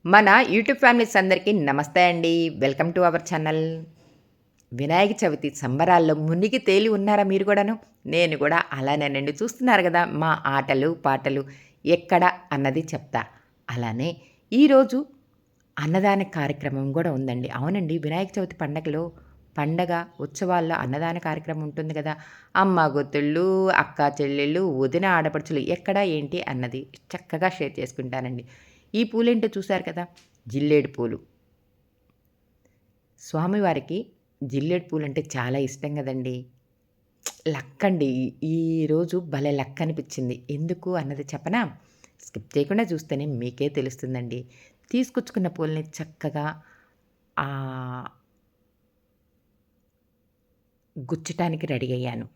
మన YouTube families అందరికీ నమస్తే అండి. Welcome to our channel. Vinayaka Chavithi సంబరాల్లో మునిగి తేలి ఉన్నారా మీరు గూడాను? నేను గూడా అలానేనండి. చూస్తున్నారు గదా! మా ఆటలు, పాటలు ఎక్కడ అన్నది చెప్తా. అలానే ఈరోజు అన్నదాన కార్యక్రమం గూడా ఉందండి. అవునండి. వినాయక చవితి పండగ ఉత్సవాల్లో అన్నదాన కార్యక్రమం ఉంటుంది గదా! అమ్మ గొత్తుళ్ళు, అక్కా చెల్లెళ్ళు, వదిన ఆడపడుచులు ఎక్కడ ఏంటి అన్నది చక్కగా షేర్ చేసుకుంటానండి. ఈ పూలేంటో చూసారు కదా! జిల్లేడు పూలు. స్వామివారికి జిల్లేడు పూలంటే చాలా ఇష్టం గదండీ! లక్కండి. ఈరోజు భలే లక్కనిపిచ్చింది. ఎందుకు అన్నది చెప్పనా? స్కిప్ చేయకుండా చూస్తేనే మీకే తెలుస్తుందండి. తీసుకొచ్చుకున్న పూలని చక్కగా ఆహ్, గుచ్చటానికి రెడీ అయ్యాను.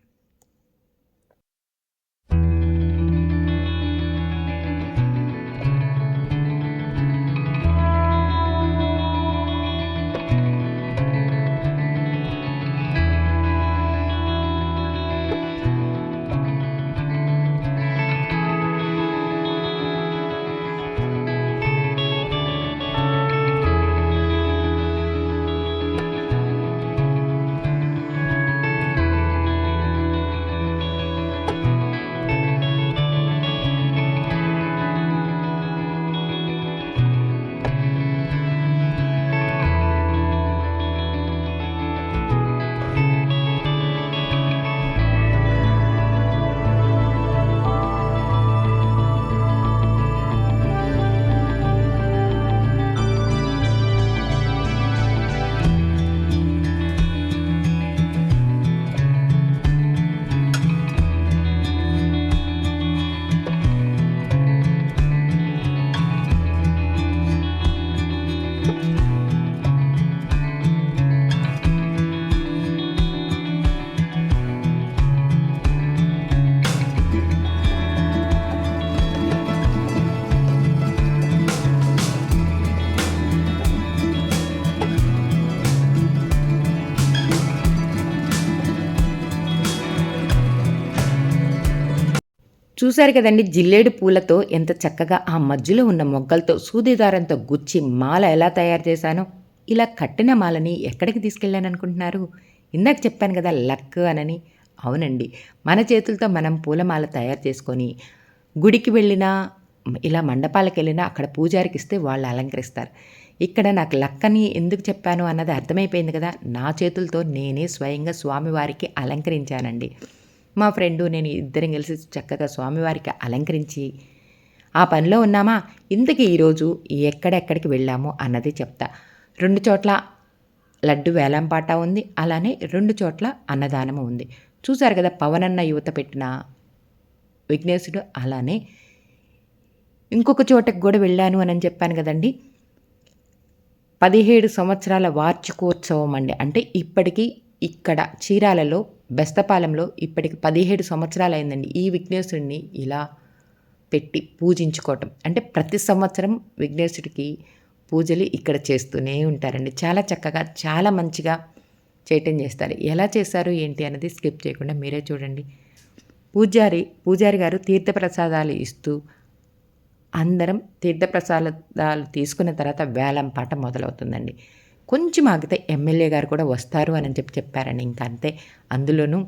చూసారు కదండీ! జిల్లేడు పూలతో ఎంత చక్కగా ఆ మధ్యలో ఉన్న మొగ్గలతో సూది దారంతో గుచ్చి మాల ఎలా తయారు చేశానో, ఇలా కట్టిన మాలని ఎక్కడికి తీసుకెళ్ళాననుకుంటున్నారు? ఇందాక చెప్పాను గదా! లక్ అనని. అవునండి. మన చేతులతో మనం పూలమాల తయారు చేసుకొని, గుడికి వెళ్ళినా, ఇలా మండపాలకెళ్ళినా అక్కడ పూజారికిస్తే వాళ్ళు అలంకరిస్తారు. ఇక్కడ నాకు లక్ అని ఎందుకు చెప్పాను అన్నది అర్థమైపోయింది కదా! నా చేతులతో నేనే స్వయంగా స్వామివారికి అలంకరించానండి. మా ఫ్రెండు నేను ఇద్దరం కలిసి చక్కగా స్వామివారికి అలంకరించి, ఆ పనిలో ఉన్నామా, ఇంతకీ ఈరోజు ఎక్కడెక్కడికి వెళ్ళాము అన్నది చెప్తా. 2 చోట్ల లడ్డు వేలంపాట ఉంది. అలానే 2 చోట్ల అన్నదానము ఉంది. చూసారు కదా! పవనన్న యువత పెట్టిన విఘ్నేశుడు, అలానే ఇంకొక చోటకి గూడా వెళ్ళాను అనని చెప్పాను గదండీ! 17 సంవత్సరాల వార్షికోత్సవం అండి. అంటే ఇప్పటికి ఇక్కడ చీరాలలో బెస్తపాలెంలో ఇప్పటికి 17 సంవత్సరాలయిందండి. ఈ విఘ్నేశుడిని ఇలా పెట్టి పూజించుకోవటం. అంటే ప్రతి సంవత్సరం విఘ్నేశుడికి పూజలు ఇక్కడ చేస్తూనే ఉంటారండి. చాలా చక్కగా, చాలా మంచిగా చేయటం చేస్తారు. ఎలా చేశారు ఏంటి అన్నది స్కిప్ చేయకుండా మీరే చూడండి. పూజారి గారు తీర్థప్రసాదాలు ఇస్తూ అందరం తీర్థప్రసాదాలు తీసుకున్న తర్వాత వేలం పాట మొదలవుతుందండి. కొంచెం ఆగితే ఎమ్మెల్యే గారు కూడా వస్తారు అని చెప్పారండి. ఇంక అంతే. అందులోనూ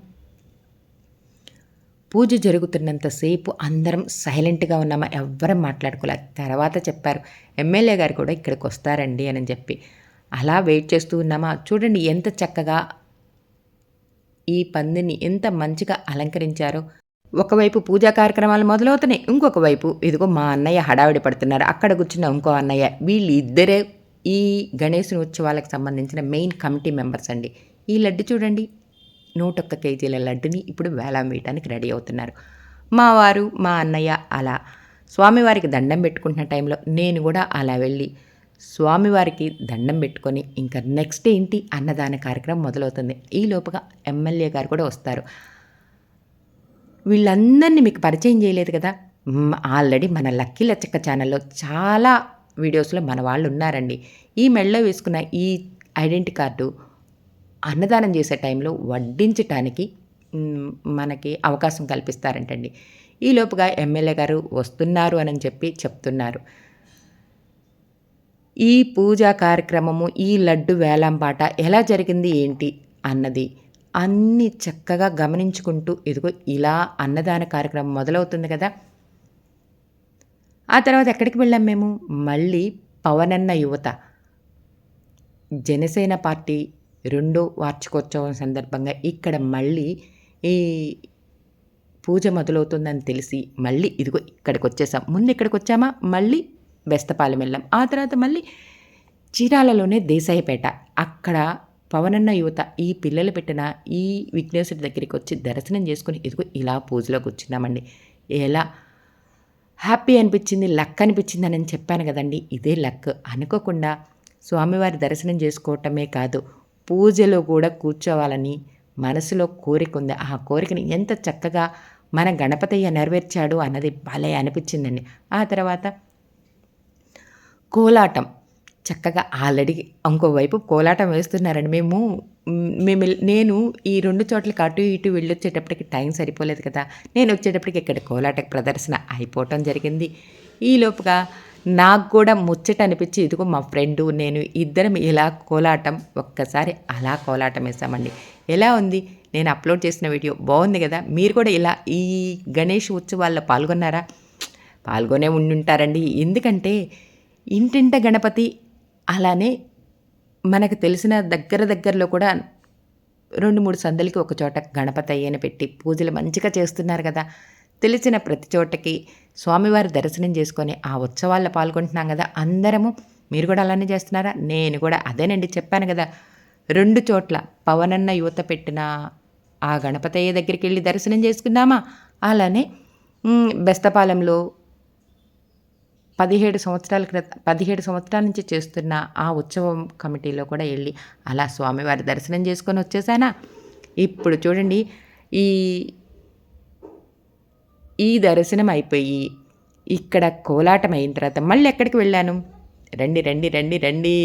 పూజ జరుగుతున్నంత సేపు అందరం సైలెంట్‌గా ఉన్నామా, ఎవ్వరం మాట్లాడుకోలే. తర్వాత చెప్పారు, ఎమ్మెల్యే గారు కూడా ఇక్కడికొస్తారండి అని చెప్పి. అలా వెయిట్ చేస్తూ ఉన్నామా, చూడండి ఎంత చక్కగా ఈ పందిని ఎంత మంచిగా అలంకరించారో. ఒకవైపు పూజా కార్యక్రమాలు మొదలవుతున్నాయి. ఇంకొక వైపు ఇదిగో మా అన్నయ్య హడావిడి పడుతున్నారు. అక్కడ కూర్చున్న ఇంకో అన్నయ్య. వీళ్ళిద్దరే ఈ గణేశుని ఉత్సవాలకు సంబంధించిన మెయిన్ కమిటీ మెంబర్స్ అండి. ఈ లడ్డు చూడండి. 101 కేజీల లడ్డుని ఇప్పుడు వేలం వేయటానికి రెడీ అవుతున్నారు. మా వారు, మా అన్నయ్య అలా స్వామివారికి దండం పెట్టుకుంటున్న టైంలో నేను కూడా అలా వెళ్ళి స్వామివారికి దండం పెట్టుకొని ఇంకా నెక్స్ట్ ఏంటి అన్నదాన కార్యక్రమం మొదలవుతుంది. ఈ లోపుగా ఎమ్మెల్యే గారు కూడా వస్తారు. వీళ్ళందరినీ మీకు పరిచయం చేయలేదు కదా! ఆల్రెడీ మన లక్కీ లచ్చక్క ఛానల్‌లో చాలా వీడియోస్‌లో మన వాళ్ళున్నారండి. ఈ మెడలో వేసుకున్న ఈ ఐడెంటి కార్డు అన్నదానం చేసే టైంలో వడ్డించటానికి మనకి అవకాశం కల్పిస్తారంటండి. ఈలోపుగా ఎమ్మెల్యే గారు వస్తున్నారు అని చెప్పి చెప్తున్నారు. ఈ పూజా కార్యక్రమము, ఈ లడ్డు వేలంపాట ఎలా జరిగింది ఏంటి అన్నది అన్నీ చక్కగా గమనించుకుంటూ ఇదిగో ఇలా అన్నదాన కార్యక్రమం మొదలవుతుంది కదా! ఆ తర్వాత ఎక్కడికి వెళ్ళాం మేము? మళ్ళీ పవనన్న యువత జనసేన పార్టీ రెండో వార్షికోత్సవం సందర్భంగా ఇక్కడ మళ్ళీ ఈ పూజ మొదలవుతుందని తెలిసి మళ్ళీ ఇదిగో ఇక్కడికొచ్చేసాం. ముందు ఇక్కడికొచ్చామా, మళ్ళీ బెస్తపాలెం వెళ్ళాం. ఆ తర్వాత మళ్ళీ చీరాలలోనే దేశాయిపేట. అక్కడ పవనన్న యువత ఈ పిల్లలు పెట్టిన ఈ విఘ్నేశ్వరుడి దగ్గరికి వచ్చి దర్శనం చేసుకొని ఇదిగో ఇలా పూజలో కూర్చున్నామండి. ఎలా హ్యాపీ అనిపించింది, లక్ అనిపించింది అని చెప్పాను కదండి. ఇదే లక్. అనుకోకుండా స్వామివారి దర్శనం చేసుకోవటమే కాదు, పూజలో కూడా కూర్చోవాలని మనసులో కోరిక ఉంది. ఆ కోరికని ఎంత చక్కగా మన గణపతయ్య నెరవేర్చాడు అన్నది భలే అనిపించిందండి. ఆ తర్వాత కోలాటం చక్కగా ఆల్రెడీ ఇంకోవైపు కోలాటం వేస్తున్నారండి. నేను ఈ 2 చోట్లకి అటు ఇటు వెళ్ళొచ్చేటప్పటికి టైం సరిపోలేదు కదా! నేను వచ్చేటప్పటికి ఇక్కడ కోలాట ప్రదర్శన అయిపోవటం జరిగింది. ఈలోపుగా నాకు కూడా ముచ్చట అనిపించి ఇదిగో మా ఫ్రెండు నేను ఇద్దరం ఇలా కోలాటం ఒక్కసారి అలా కోలాటం వేసామండి. ఎలా ఉంది? నేను అప్లోడ్ చేసిన వీడియో బాగుంది కదా! మీరు కూడా ఇలా ఈ గణేష్ ఉత్సవాల్లో పాల్గొన్నారా? పాల్గొనే ఉండుంటారండి. ఎందుకంటే ఇంటింట గణపతి, అలానే మనకు తెలిసిన దగ్గరలో కూడా 2, 3 సందులకి ఒక చోట గణపతయ్యని పెట్టి పూజలు మంచిగా చేస్తున్నారు కదా! తెలిసిన ప్రతి చోటకి స్వామివారి దర్శనం చేసుకొని ఆ ఉత్సవాల్లో పాల్గొంటున్నాం కదా! అందరము. మీరు కూడా అలానే చేస్తున్నారా? నేను కూడా అదేనండి చెప్పాను కదా! 2 చోట్ల పవనన్న యువత పెట్టిన ఆ గణపతయ్య దగ్గరికి వెళ్ళి దర్శనం చేసుకున్నామా, అలానే బెస్తపాలెంలో 17 సంవత్సరాల నుంచి చేస్తున్న ఆ ఉత్సవం కమిటీలో కూడా వెళ్ళి అలా స్వామివారి దర్శనం చేసుకొని వచ్చేసానా. ఇప్పుడు చూడండి, ఈ ఈ దర్శనం అయిపోయి ఇక్కడ కోలాటం అయిన తర్వాత మళ్ళీ ఎక్కడికి వెళ్ళాను? రండి రండి రండి రండి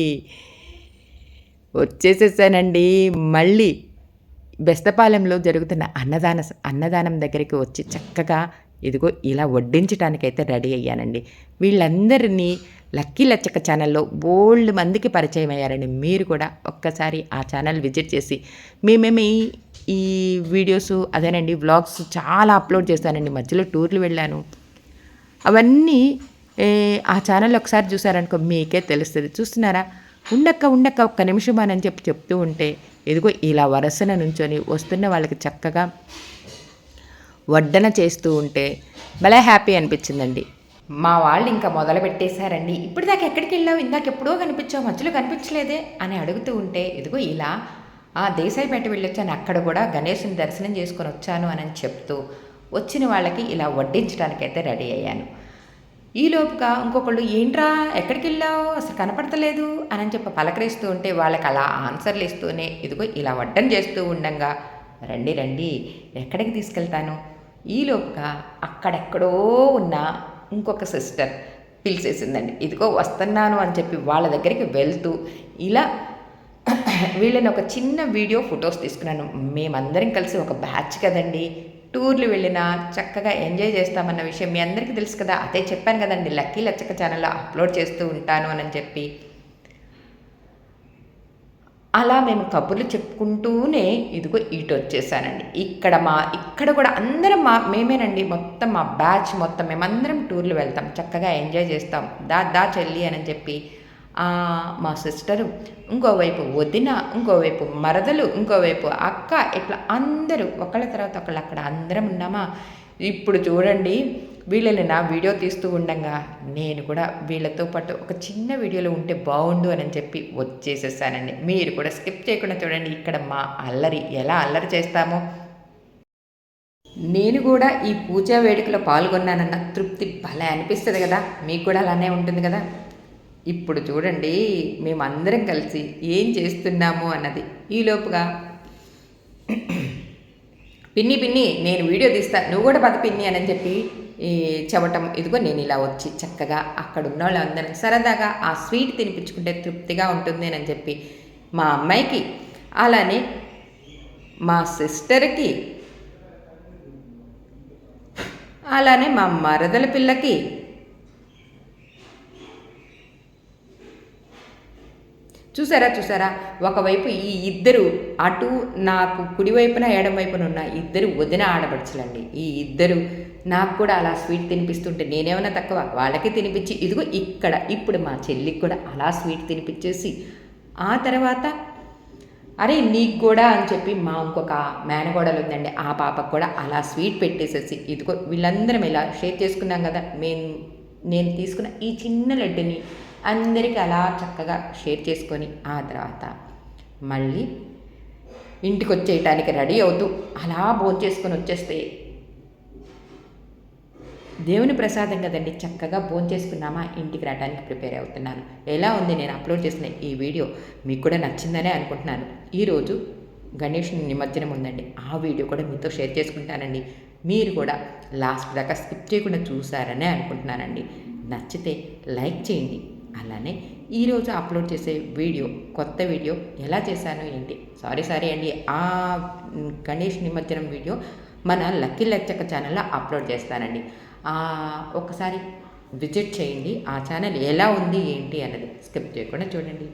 వచ్చేసేసానండి. మళ్ళీ బెస్తపాలెంలో జరుగుతున్న అన్నదానం దగ్గరికి వచ్చి చక్కగా ఇదిగో ఇలా వడ్డించడానికైతే రెడీ అయ్యానండి. వీళ్ళందరినీ లక్కీ లచ్చక్క ఛానల్లో బోల్డ్ మందికి పరిచయం అయ్యారండి. మీరు కూడా ఒక్కసారి ఆ ఛానల్ విజిట్ చేసి మేమేమి ఈ వీడియోస్ అదేనండి వ్లాగ్స్ చాలా అప్లోడ్ చేశానండి. మధ్యలో టూర్లు వెళ్ళాను. అవన్నీ ఆ ఛానల్ ఒకసారి చూసారనుకో మీకే తెలుస్తుంది. చూస్తున్నారా? ఉండక్క ఒక్క నిమిషం అని చెప్తూ ఉంటే ఇదిగో ఇలా వరసన నుంచొని వస్తున్న వాళ్ళకి చక్కగా వడ్డన చేస్తూ ఉంటే భలే హ్యాపీ అనిపించిందండి. మా వాళ్ళు ఇంకా మొదలు పెట్టేశారండి. ఇప్పుడు దాకా ఎక్కడికి వెళ్ళావు? ఇందాక ఎప్పుడో కనిపించావు, మధ్యలో కనిపించలేదే అని అడుగుతూ ఉంటే ఇదిగో ఇలా దేశాయిపేట వెళ్ళొచ్చాను, అక్కడ కూడా గణేశుని దర్శనం చేసుకొని వచ్చాను అని చెప్తూ వచ్చిన వాళ్ళకి ఇలా వడ్డించడానికైతే రెడీ అయ్యాను. ఈలోపుగా ఇంకొకళ్ళు ఏంట్రా ఎక్కడికి వెళ్ళావు, అసలు కనపడతలేదు అని చెప్పి పలకరిస్తూ ఉంటే వాళ్ళకి అలా ఆన్సర్లు ఇస్తూనే ఇదిగో ఇలా వడ్డన చేస్తూ ఉండంగా రండి రండి ఎక్కడికి తీసుకెళ్తాను. ఈలోపుగా అక్కడెక్కడో ఉన్న ఇంకొక సిస్టర్ పిలిచేసిందండి. ఇదిగో వస్తున్నాను అని చెప్పి వాళ్ళ దగ్గరికి వెళ్తూ ఇలా వీళ్ళని ఒక చిన్న వీడియో ఫొటోస్ తీసుకున్నాను. మేమందరం కలిసి ఒక బ్యాచ్ కదండి, టూర్లు వెళ్ళినా చక్కగా ఎంజాయ్ చేస్తామన్న విషయం మీ అందరికీ తెలుసు కదా. అదే చెప్పాను కదండి, లక్కీ లచ్చక్క ఛానల్లో అప్లోడ్ చేస్తూ ఉంటాను అని చెప్పి. అలా మేము కబుర్లు చెప్పుకుంటూనే ఇదిగో ఇటు వచ్చేసానండి. ఇక్కడ కూడా అందరం మేమేనండి, మొత్తం మా బ్యాచ్ మొత్తం మేమందరం టూర్లు వెళ్తాం, చక్కగా ఎంజాయ్ చేస్తాం. దా చెల్లి అని చెప్పి మా సిస్టరు, ఇంకోవైపు వదిన, ఇంకోవైపు మరదలు, ఇంకోవైపు అక్క, ఇట్లా అందరూ ఒకళ్ళ తర్వాత ఒకళ్ళు అక్కడ అందరం ఉన్నామా. ఇప్పుడు చూడండి, వీళ్ళని నా వీడియో తీస్తూ ఉండగా నేను కూడా వీళ్ళతో పాటు ఒక చిన్న వీడియోలో ఉంటే బాగుండు అని చెప్పి వచ్చేసేసానండి. మీరు కూడా స్కిప్ చేయకుండా చూడండి. ఇక్కడ మా అల్లరి ఎలా అల్లరి చేస్తామో, నేను కూడా ఈ పూజా వేడుకలో పాల్గొన్నానన్న తృప్తి భలే అనిపిస్తుంది కదా. మీకు కూడా అలానే ఉంటుంది కదా. ఇప్పుడు చూడండి, మేమందరం కలిసి ఏం చేస్తున్నాము అన్నది. ఈలోపుగా పిన్ని నేను వీడియో తీస్తా, నువ్వు కూడా పద పిన్ని అని చెప్పి చెప్పటం. ఇదిగో నేను ఇలా వచ్చి చక్కగా అక్కడ ఉన్న వాళ్ళందరం సరదాగా ఆ స్వీట్ తినిపించుకుంటే తృప్తిగా ఉంటుంది అని చెప్పి మా అమ్మాయికి, అలానే మా సిస్టర్కి, అలానే మా మరదల పిల్లకి చూసారా ఒకవైపు ఈ ఇద్దరు అటు నాకు కుడివైపున ఎడం వైపున ఉన్న ఇద్దరు వదిన ఆడపడుచులండి. ఈ ఇద్దరు నాకు కూడా అలా స్వీట్ తినిపిస్తుంటే నేనేమన్నా తక్కువ, వాళ్ళకి తినిపించి ఇదిగో ఇక్కడ ఇప్పుడు మా చెల్లికి కూడా అలా స్వీట్ తినిపించేసి ఆ తర్వాత అరే నీకు కూడా అని చెప్పి మా ఇంకొక మేనగోడలు ఉందండి, ఆ పాపకు కూడా అలా స్వీట్ పెట్టేసేసి ఇదిగో వీళ్ళందరం ఇలా షేర్ చేసుకున్నాం కదా, నేను తీసుకున్న ఈ చిన్న లడ్డుని అందరికీ అలా చక్కగా షేర్ చేసుకొని ఆ తర్వాత మళ్ళీ ఇంటికి వచ్చేయటానికి రెడీ అవుతూ అలా భోంచేసుకొని వచ్చేస్తే దేవుని ప్రసాదం కదండి, చక్కగా భోంచేసుకున్నామా ఇంటికి రావడానికి ప్రిపేర్ అవుతున్నాను. ఎలా ఉంది నేను అప్లోడ్ చేసిన ఈ వీడియో మీకు కూడా నచ్చిందనే అనుకుంటున్నాను. ఈరోజు గణేషుని నిమజ్జనం ఉందండి, ఆ వీడియో కూడా మీతో షేర్ చేసుకుంటానండి. మీరు కూడా లాస్ట్ దాకా స్కిప్ చేయకుండా చూసారనే అనుకుంటున్నానండి. నచ్చితే లైక్ చేయండి. అలానే ఈరోజు అప్లోడ్ చేసే వీడియో కొత్త వీడియో ఎలా చేశాను ఏంటి, సారీ అండి, ఆ గణేష్ నిమజ్జనం వీడియో మన లక్కీ లచ్చక్క ఛానల్లో అప్లోడ్ చేస్తానండి. ఒకసారి విజిట్ చేయండి, ఆ ఛానల్ ఎలా ఉంది ఏంటి అన్నది స్కిప్ చేయకుండా చూడండి.